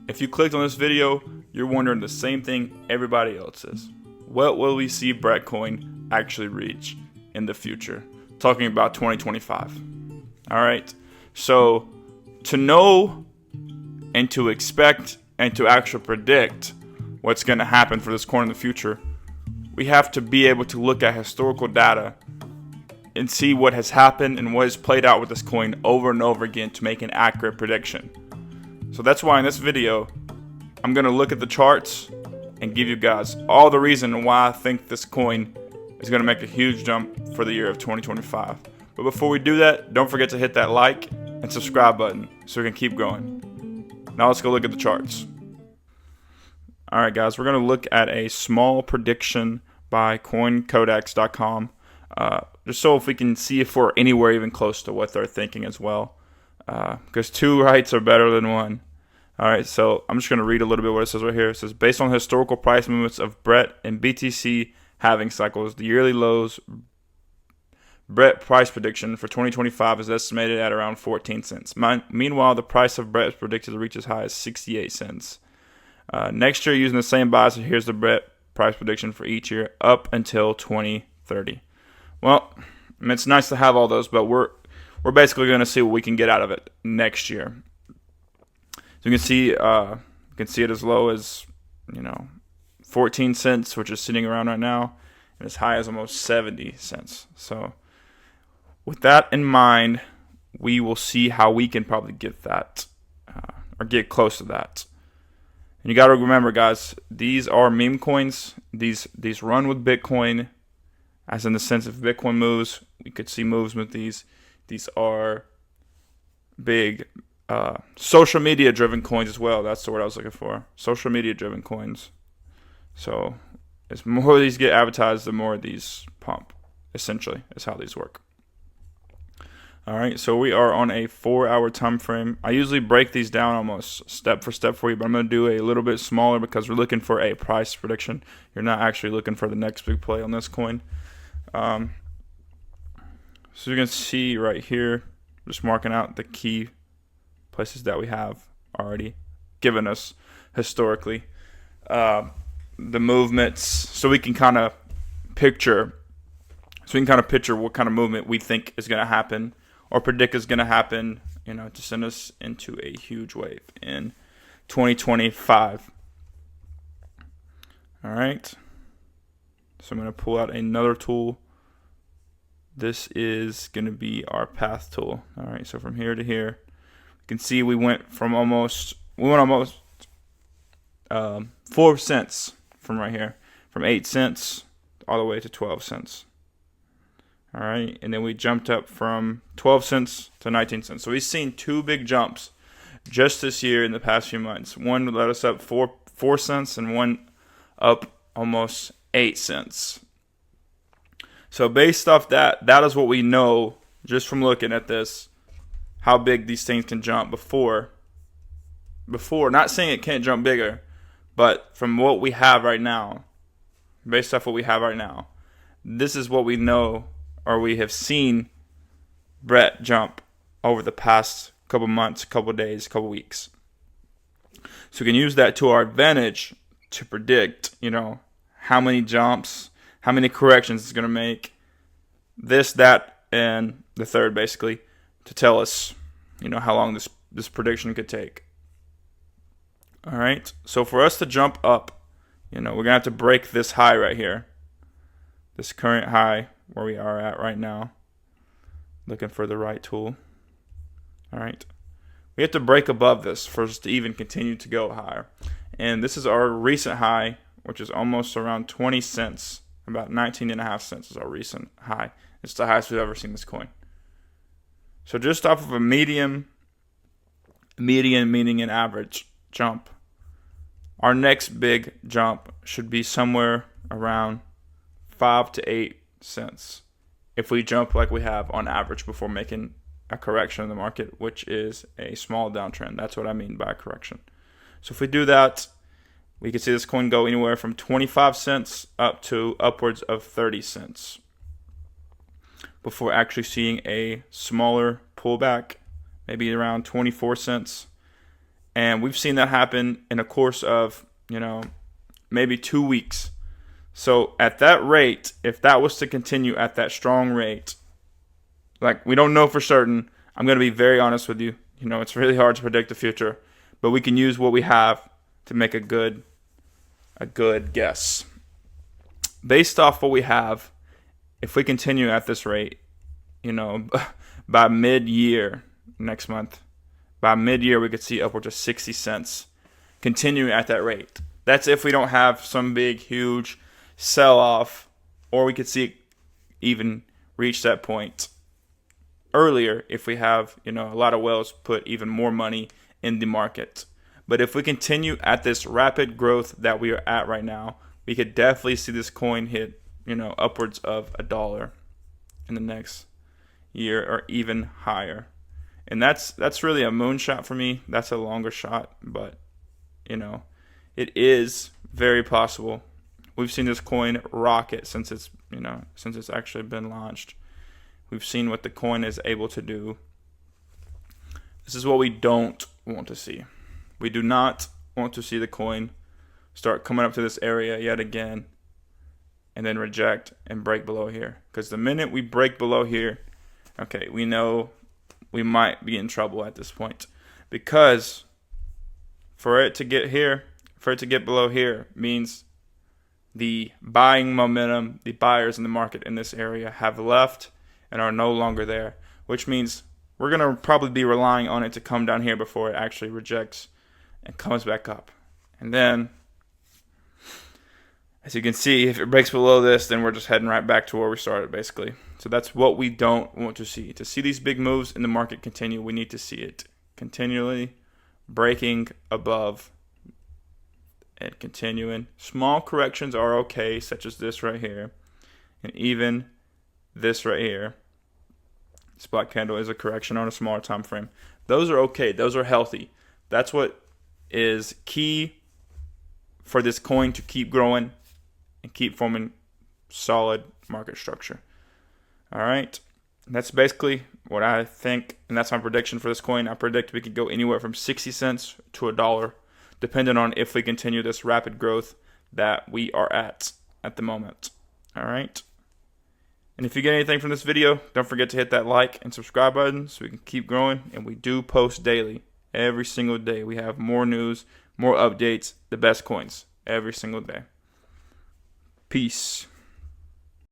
If you clicked on this video, you're wondering the same thing everybody else is. What will we see Bretcoin actually reach in the future? Talking about 2025. Alright, so to know and to expect and to actually predict what's going to happen for this coin in the future, we have to be able to look at historical data and see what has happened and what has played out with this coin over and over again to make an accurate prediction. So that's why in this video, I'm going to look at the charts and give you guys all the reason why I think this coin is going to make a huge jump for the year of 2025. But before we do that, don't forget to hit that like and subscribe button so we can keep going. Now let's go look at the charts. Alright guys, we're going to look at a small prediction by CoinCodex.com. Just so if we can see if we're anywhere even close to what they're thinking as well. Because two rights are better than one. Alright, so I'm just going to read a little bit what it says right here. It says, based on historical price movements of BRET and BTC halving cycles, the yearly lows BRET price prediction for 2025 is estimated at around 14 cents. Meanwhile, the price of BRET is predicted to reach as high as 68 cents. Next year, using the same bias, here's the BRET price prediction for each year up until 2030. Well, I mean, it's nice to have all those, but we're basically going to see what we can get out of it next year. So you can see it as low as 14 cents, which is sitting around right now, and as high as almost 70 cents. So with that in mind, we will see how we can probably get that or get close to that. And you got to remember, guys, these are meme coins. These run with Bitcoin, as in the sense if Bitcoin moves, we could see moves with these. These are big social media driven coins as well. That's the word I was looking for. Social media driven coins. So as more of these get advertised, the more of these pump. Essentially, is how these work. All right, so we are on a 4-hour time frame. I usually break these down almost step for step for you, but I'm going to do a little bit smaller because we're looking for a price prediction. You're not actually looking for the next big play on this coin. So you can see right here, just marking out the key places that we have already given us historically. The movements, so we can kind of picture what kind of movement we think is going to happen or predict is going to happen, to send us into a huge wave in 2025. All right. So I'm going to pull out another tool. This is going to be our path tool. All right. So from here to here, you can see we went almost 4 cents from right here, from 8 cents all the way to 12 cents. All right, and then we jumped up from 12 cents to 19 cents. So we've seen two big jumps just this year in the past few months. One led us up 4 cents and one up almost 8 cents. So based off that is what we know just from looking at this, how big these things can jump before, not saying it can't jump bigger, but from what we have right now, based off what we have right now, this is what we know or we have seen BRET jump over the past couple months, couple days, couple weeks. So we can use that to our advantage to predict, how many jumps, how many corrections it's going to make, this, that, and the third, basically, to tell us, how long this prediction could take. All right, so for us to jump up, we're going to have to break this high right here, this current high where we are at right now. Looking for the right tool. All right, we have to break above this for us to even continue to go higher. And this is our recent high, which is almost around 20 cents. About 19.5 cents is our recent high. It's the highest we've ever seen this coin. So just off of a median meaning an average jump, our next big jump should be somewhere around 5 to 8 cents if we jump like we have on average before making a correction in the market, which is a small downtrend. That's what I mean by correction. So if we do that, we can see this coin go anywhere from 25 cents up to upwards of 30 cents before actually seeing a smaller pullback, maybe around 24 cents, And we've seen that happen in a course of, maybe 2 weeks. So at that rate, if that was to continue at that strong rate, like, we don't know for certain. I'm going to be very honest with you. It's really hard to predict the future, but we can use what we have to make a good guess. Based off what we have, if we continue at this rate, by mid-year next month, by mid-year we could see upwards of 60 cents continuing at that rate. That's if we don't have some big, huge sell-off, or we could see it even reach that point earlier if we have, a lot of whales put even more money in the market. But if we continue at this rapid growth that we are at right now, we could definitely see this coin hit, upwards of $1 in the next year or even higher. And that's really a moonshot for me. That's a longer shot, but it is very possible. We've seen this coin rocket since it's actually been launched. We've seen what the coin is able to do. This is what we don't want to see. We do not want to see the coin start coming up to this area yet again and then reject and break below here. Because the minute we break below here, okay, we know we might be in trouble at this point. Because for it to get below here means the buying momentum, the buyers in the market in this area have left and are no longer there, which means we're going to probably be relying on it to come down here before it actually rejects and comes back up. And then, as you can see, if it breaks below this, then we're just heading right back to where we started, basically. So that's what we don't want to see. To see these big moves in the market continue, we need to see it continually breaking above and continuing. Small corrections are okay, such as this right here, and even this right here. This black candle is a correction on a smaller time frame. Those are okay. Those are healthy. That's what is key for this coin to keep growing and keep forming solid market structure. All right. That's basically what I think, and that's my prediction for this coin. I predict we could go anywhere from 60 cents to $1, depending on if we continue this rapid growth that we are at the moment. All right. And if you get anything from this video, don't forget to hit that like and subscribe button so we can keep growing. And we do post daily. Every single day. We have more news, more updates, the best coins every single day. Peace.